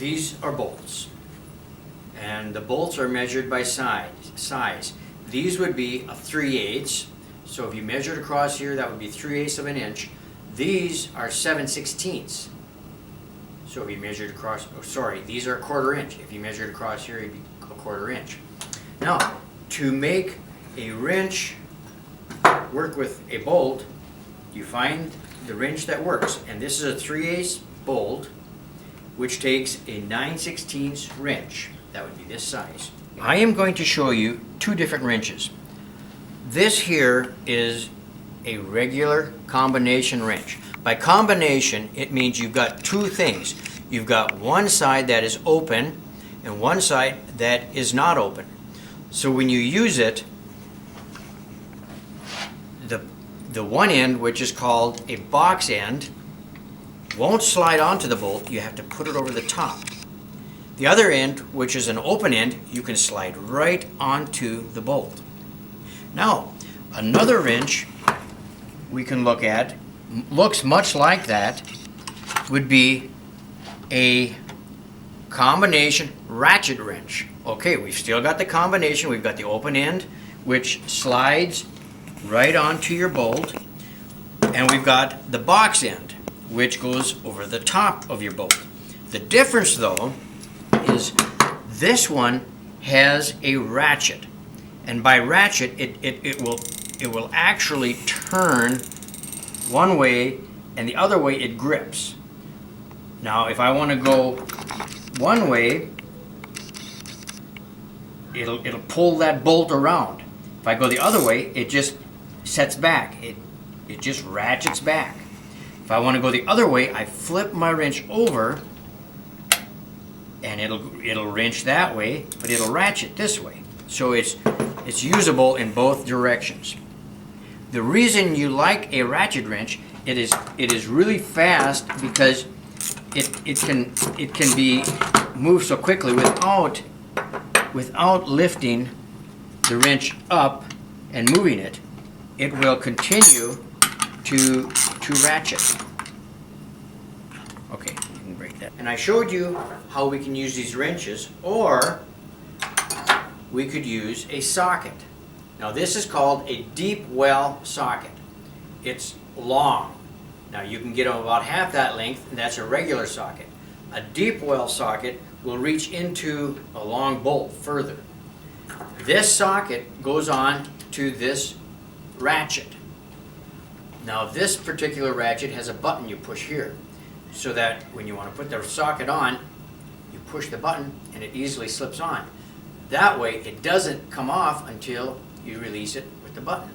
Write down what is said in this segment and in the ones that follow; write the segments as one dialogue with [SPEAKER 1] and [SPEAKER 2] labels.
[SPEAKER 1] these are bolts, and the bolts are measured by size. These would be a 3/8, so if you measured across here, that would be 3/8 of an inch. These are 7/16. So if you measured across, oh sorry, these are a 1/4 inch. If you measured across here, it'd be a 1/4 inch. Now, to make a wrench work with a bolt, you find the wrench that works. And this is a 3/8 bolt, which takes a 9/16 wrench. That would be this size. I am going to show you two different wrenches. This here is a regular combination wrench. By combination, it means you've got two things. You've got one side that is open and one side that is not open. So when you use it, the one end, which is called a box end, won't slide onto the bolt. You have to put it over the top. The other end, which is an open end, you can slide right onto the bolt. Now, another wrench we can look at, looks much like that, would be a combination ratchet wrench. Okay, we've still got the combination. We've got the open end, which slides right onto your bolt, and we've got the box end, which goes over the top of your bolt. The difference, though, is this one has a ratchet, and by ratchet, it will actually turn one way, and the other way it grips. Now, if I want to go one way, it'll pull that bolt around. If I go the other way, it just sets back. It just ratchets back. If I want to go the other way, I flip my wrench over, and it'll wrench that way, but it'll ratchet this way. So it's usable in both directions. The reason you like a ratchet wrench, it is really fast because it can be moved so quickly without lifting the wrench up and moving it. It will continue to ratchet. Okay, you can break that. And I showed you how we can use these wrenches, or we could use a socket. Now this is called a deep well socket. It's long. Now you can get about half that length, and that's a regular socket. A deep well socket will reach into a long bolt further. This socket goes on to this ratchet. Now this particular ratchet has a button you push here, so that when you want to put the socket on, you push the button and it easily slips on. That way it doesn't come off until you release it with the button.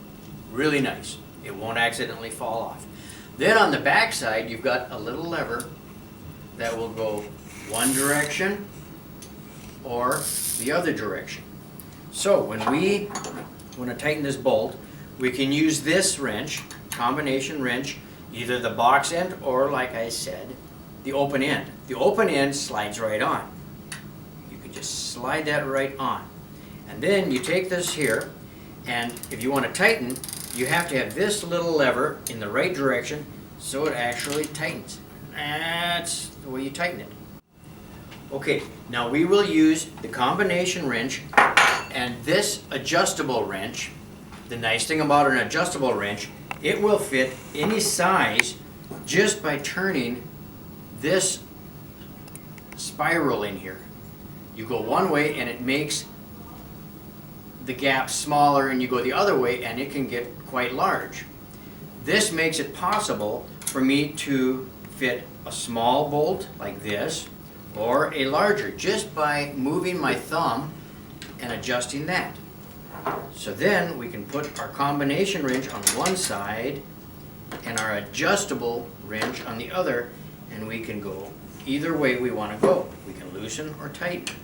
[SPEAKER 1] Really nice. It won't accidentally fall off. Then on the back side, you've got a little lever that will go one direction or the other direction. So when we want to tighten this bolt, we can use this wrench, combination wrench, either the box end or, like I said, the open end. The open end slides right on. You can just slide that right on. And then you take this here, and if you want to tighten, you have to have this little lever in the right direction so it actually tightens. That's the way you tighten it. Okay, now we will use the combination wrench and this adjustable wrench. The nice thing about an adjustable wrench, it will fit any size just by turning this spiral in here. You go one way and it makes the gap smaller, and you go the other way and it can get quite large. This makes it possible for me to fit a small bolt like this or a larger just by moving my thumb and adjusting that. So then we can put our combination wrench on one side and our adjustable wrench on the other, and we can go either way we want to go. We can loosen or tighten.